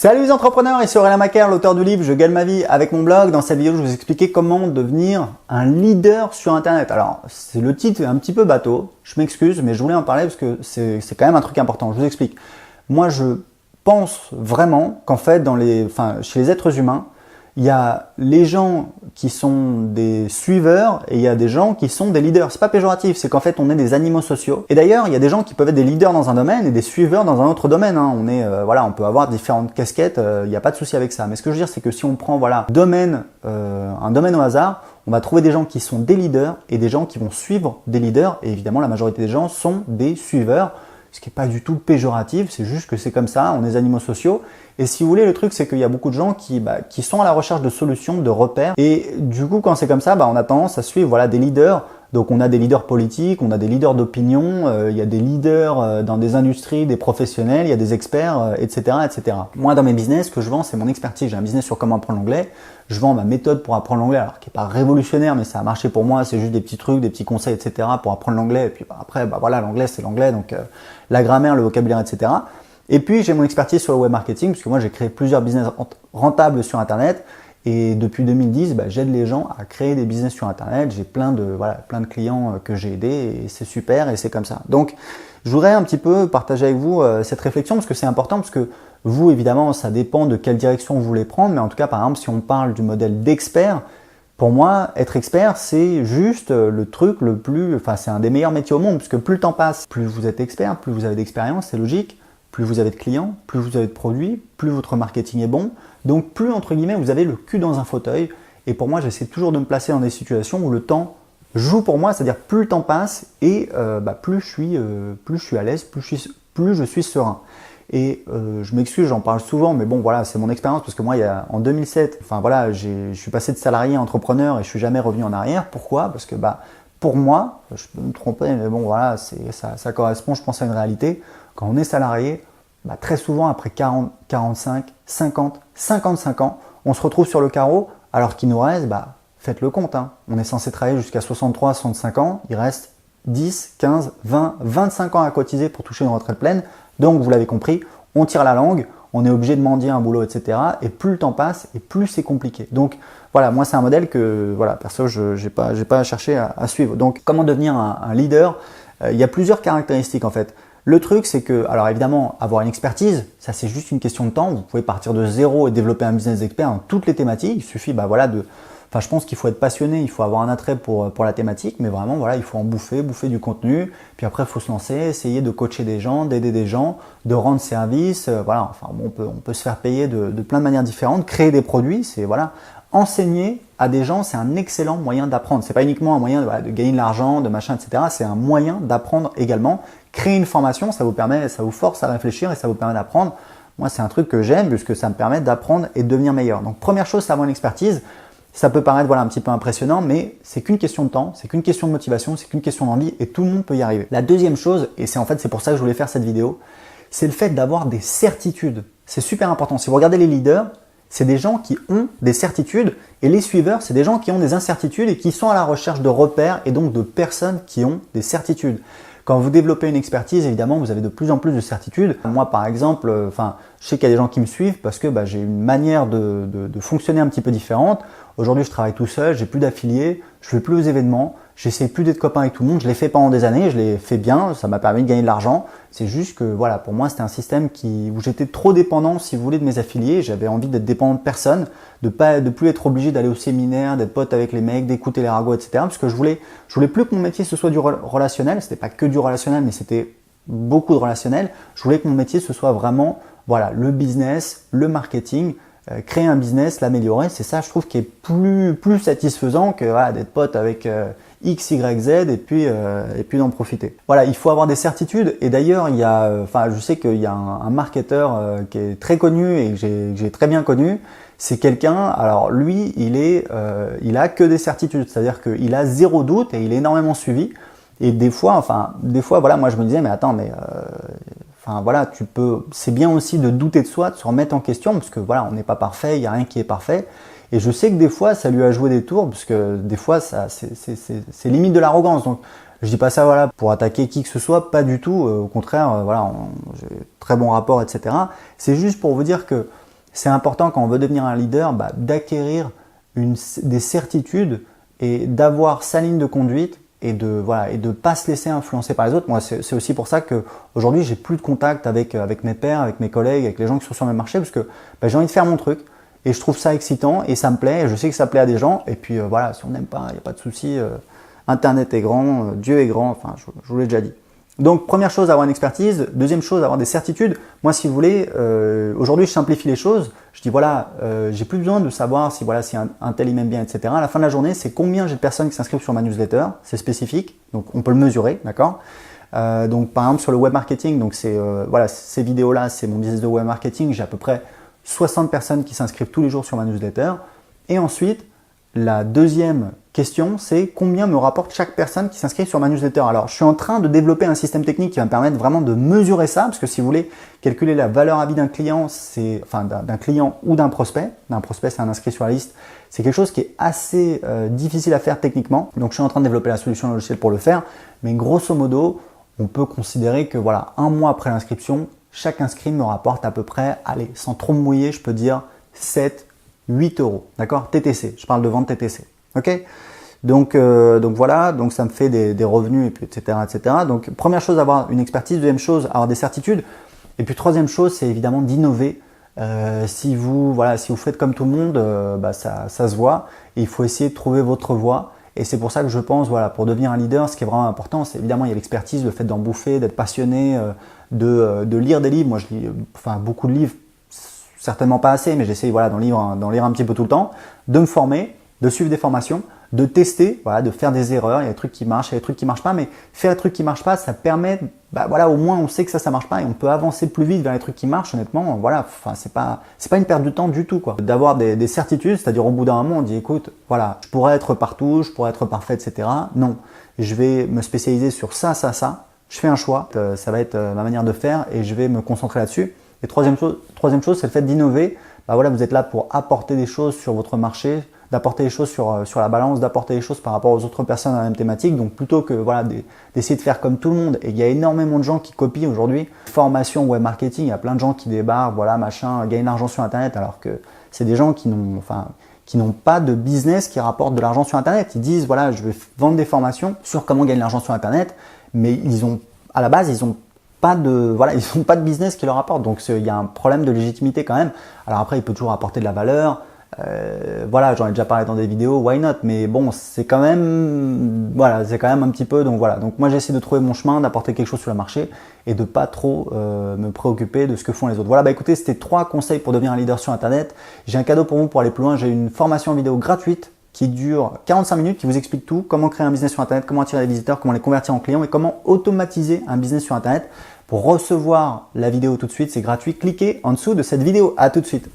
Salut les entrepreneurs, ici Aurélien Macaire, l'auteur du livre Je gagne ma vie avec mon blog. Dans cette vidéo, je vais vous expliquer comment devenir un leader sur Internet. Alors, c'est le titre un petit peu bateau, je m'excuse, mais je voulais en parler parce que c'est quand même un truc important. Je vous explique. Moi, je pense vraiment qu'en fait, chez les êtres humains, il y a les gens qui sont des suiveurs et il y a des gens qui sont des leaders. C'est pas péjoratif, c'est qu'en fait on est des animaux sociaux. Et d'ailleurs, il y a des gens qui peuvent être des leaders dans un domaine et des suiveurs dans un autre domaine. Hein. On peut avoir différentes casquettes, il n'y a pas de souci avec ça. Mais ce que je veux dire, c'est que si on prend un domaine au hasard, on va trouver des gens qui sont des leaders et des gens qui vont suivre des leaders. Et évidemment, la majorité des gens sont des suiveurs. Ce qui n'est pas du tout péjoratif, c'est juste que c'est comme ça, on est des animaux sociaux. Et si vous voulez, le truc, c'est qu'il y a beaucoup de gens qui sont à la recherche de solutions, de repères. Et du coup, quand c'est comme ça, on a tendance à suivre des leaders. Donc on a des leaders politiques, on a des leaders d'opinion, il y a des leaders dans des industries, des professionnels, il y a des experts, etc., etc. Moi, dans mes business, ce que je vends, c'est mon expertise. J'ai un business sur comment apprendre l'anglais. Je vends ma méthode pour apprendre l'anglais, alors qui n'est pas révolutionnaire, mais ça a marché pour moi. C'est juste des petits trucs, des petits conseils, etc. pour apprendre l'anglais. Et puis après, l'anglais, c'est l'anglais, donc la grammaire, le vocabulaire, etc. Et puis, j'ai mon expertise sur le web marketing, puisque moi, j'ai créé plusieurs business rentables sur Internet. Et depuis 2010, j'aide les gens à créer des business sur Internet. J'ai plein de clients que j'ai aidés et c'est super et c'est comme ça. Donc, je voudrais un petit peu partager avec vous cette réflexion parce que c'est important parce que vous, évidemment, ça dépend de quelle direction vous voulez prendre. Mais en tout cas, par exemple, si on parle du modèle d'expert, pour moi, être expert, c'est juste le truc c'est un des meilleurs métiers au monde puisque plus le temps passe, plus vous êtes expert, plus vous avez d'expérience, c'est logique. Plus vous avez de clients, plus vous avez de produits, plus votre marketing est bon. Donc plus, entre guillemets, vous avez le cul dans un fauteuil. Et pour moi, j'essaie toujours de me placer dans des situations où le temps joue pour moi, c'est-à-dire plus le temps passe et plus je suis à l'aise, plus je suis serein. Et je m'excuse, j'en parle souvent, mais bon, voilà, c'est mon expérience parce que moi, en 2007, je suis passé de salarié à entrepreneur et je suis jamais revenu en arrière. Pourquoi? Parce que pour moi, je peux me tromper, mais bon, voilà, ça correspond, je pense, à une réalité. Quand on est salarié, très souvent après 40, 45, 50, 55 ans, on se retrouve sur le carreau alors qu'il nous reste, faites le compte, hein. On est censé travailler jusqu'à 63, 65 ans, il reste 10, 15, 20, 25 ans à cotiser pour toucher une retraite pleine. Donc vous l'avez compris, on tire la langue, on est obligé de mendier un boulot, etc. Et plus le temps passe et plus c'est compliqué. Donc voilà, moi c'est un modèle que, perso, je n'ai pas cherché à suivre. Donc comment devenir un leader? Il y a plusieurs caractéristiques en fait. Le truc, c'est que, alors évidemment, avoir une expertise, ça c'est juste une question de temps. Vous pouvez partir de zéro et développer un business d'expert dans toutes les thématiques. Il suffit, je pense qu'il faut être passionné, il faut avoir un attrait pour la thématique, mais vraiment, il faut en bouffer du contenu. Puis après, il faut se lancer, essayer de coacher des gens, d'aider des gens, de rendre service. On peut se faire payer de plein de manières différentes, créer des produits, enseigner à des gens, c'est un excellent moyen d'apprendre. C'est pas uniquement un moyen de gagner de l'argent, de machin, etc. C'est un moyen d'apprendre également. Créer une formation, ça vous force à réfléchir et ça vous permet d'apprendre. Moi, c'est un truc que j'aime puisque ça me permet d'apprendre et de devenir meilleur. Donc, première chose, c'est avoir une expertise. Ça peut paraître un petit peu impressionnant, mais c'est qu'une question de temps, c'est qu'une question de motivation, c'est qu'une question d'envie et tout le monde peut y arriver. La deuxième chose, et c'est pour ça que je voulais faire cette vidéo, c'est le fait d'avoir des certitudes. C'est super important. Si vous regardez les leaders, c'est des gens qui ont des certitudes et les suiveurs, c'est des gens qui ont des incertitudes et qui sont à la recherche de repères et donc de personnes qui ont des certitudes. Quand vous développez une expertise, évidemment, vous avez de plus en plus de certitudes. Moi, par exemple, je sais qu'il y a des gens qui me suivent parce que j'ai une manière de fonctionner un petit peu différente. Aujourd'hui, je travaille tout seul, j'ai plus d'affiliés, je fais plus aux événements, j'essaie plus d'être copain avec tout le monde. Je l'ai fait pendant des années, je l'ai fait bien, ça m'a permis de gagner de l'argent. C'est juste que pour moi, c'était un système où j'étais trop dépendant, si vous voulez, de mes affiliés. J'avais envie d'être dépendant de personne, de plus être obligé d'aller au séminaire, d'être pote avec les mecs, d'écouter les ragots, etc. Parce que je voulais plus que mon métier ce soit du relationnel. C'était pas que du relationnel, mais c'était beaucoup de relationnel. Je voulais que mon métier ce soit vraiment, le business, le marketing. Créer un business, l'améliorer, c'est ça je trouve qui est plus satisfaisant que d'être pote avec X, Y, Z et puis d'en profiter. Il faut avoir des certitudes et d'ailleurs je sais qu'il y a un marketeur qui est très connu et que j'ai très bien connu. C'est quelqu'un, alors lui il a que des certitudes, c'est-à-dire qu'il a zéro doute et il est énormément suivi. Et des fois, moi je me disais mais attends c'est bien aussi de douter de soi, de se remettre en question, parce que on n'est pas parfait, il n'y a rien qui est parfait. Et je sais que des fois, ça lui a joué des tours, parce que des fois, c'est limite de l'arrogance. Donc, je dis pas ça pour attaquer qui que ce soit, pas du tout. Au contraire, j'ai très bon rapport, etc. C'est juste pour vous dire que c'est important quand on veut devenir un leader d'acquérir des certitudes et d'avoir sa ligne de conduite et de pas se laisser influencer par les autres. Moi, c'est aussi pour ça que aujourd'hui, j'ai plus de contact avec mes pairs, avec mes collègues, avec les gens qui sont sur le même marché, parce que j'ai envie de faire mon truc et je trouve ça excitant et ça me plaît. Et je sais que ça plaît à des gens. Et puis voilà, si on n'aime pas, il n'y a pas de souci. Internet est grand, Dieu est grand. Enfin, je vous l'ai déjà dit. Donc, première chose, avoir une expertise. Deuxième chose, avoir des certitudes. Moi, si vous voulez, aujourd'hui, je simplifie les choses. Je dis, voilà, j'ai plus besoin de savoir si un tel il m'aime bien, etc. À la fin de la journée, c'est combien j'ai de personnes qui s'inscrivent sur ma newsletter. C'est spécifique, donc on peut le mesurer, d'accord. Donc, par exemple, sur le web marketing, donc ces vidéos-là, c'est mon business de web marketing. J'ai à peu près 60 personnes qui s'inscrivent tous les jours sur ma newsletter. Et ensuite, la deuxième question, c'est combien me rapporte chaque personne qui s'inscrit sur ma newsletter. Alors, je suis en train de développer un système technique qui va me permettre vraiment de mesurer ça, parce que si vous voulez calculer la valeur à vie d'un client, d'un client ou d'un prospect, c'est un inscrit sur la liste, c'est quelque chose qui est assez difficile à faire techniquement. Donc, je suis en train de développer la solution logicielle pour le faire, mais grosso modo, on peut considérer que voilà, un mois après l'inscription, chaque inscrit me rapporte à peu près, allez, sans trop me mouiller, je peux dire 7, 8 euros, d'accord? TTC, je parle de vente TTC, ok? Donc voilà, donc ça me fait des revenus, et puis etc., etc. Donc première chose, avoir une expertise. Deuxième chose, avoir des certitudes. Et puis troisième chose, c'est évidemment d'innover. Si vous faites comme tout le monde, ça se voit. Et il faut essayer de trouver votre voie. Et c'est pour ça que je pense, voilà, pour devenir un leader, ce qui est vraiment important, c'est évidemment il y a l'expertise, le fait d'en bouffer, d'être passionné, de lire des livres. Moi, je lis beaucoup de livres, certainement pas assez, mais j'essaye d'en lire un petit peu tout le temps, de me former, de suivre des formations, de tester, de faire des erreurs. Il y a des trucs qui marchent, il y a des trucs qui marchent pas, mais faire des trucs qui marchent pas, ça permet, au moins on sait que ça marche pas et on peut avancer plus vite vers les trucs qui marchent. Honnêtement, c'est pas une perte de temps du tout, quoi. D'avoir des certitudes, c'est-à-dire au bout d'un moment, on dit, écoute, voilà, je pourrais être partout, je pourrais être parfait, etc. Non, je vais me spécialiser sur ça. Je fais un choix, ça va être ma manière de faire et je vais me concentrer là-dessus. Et troisième chose, c'est le fait d'innover. Vous êtes là pour apporter des choses sur votre marché, d'apporter des choses sur la balance, d'apporter des choses par rapport aux autres personnes à la même thématique. Donc plutôt que d'essayer de faire comme tout le monde, et il y a énormément de gens qui copient aujourd'hui. Formation web marketing, il y a plein de gens qui débarquent, gagnent de l'argent sur Internet, alors que c'est des gens qui n'ont pas de business qui rapporte de l'argent sur Internet. Ils disent, je vais vendre des formations sur comment gagner de l'argent sur Internet, mais à la base, ils n'ont pas de business qui leur rapporte. Donc il y a un problème de légitimité quand même. Alors après, il peut toujours apporter de la valeur. J'en ai déjà parlé dans des vidéos, why not, mais bon, c'est quand même un petit peu, donc moi j'essaie de trouver mon chemin, d'apporter quelque chose sur le marché et de pas trop me préoccuper de ce que font les autres. Écoutez, c'était 3 conseils pour devenir un leader sur Internet. J'ai un cadeau pour vous pour aller plus loin. J'ai une formation vidéo gratuite qui dure 45 minutes, qui vous explique tout, comment créer un business sur Internet, comment attirer des visiteurs, comment les convertir en clients et comment automatiser un business sur Internet. Pour recevoir la vidéo tout de suite, c'est gratuit. Cliquez en dessous de cette vidéo. À tout de suite.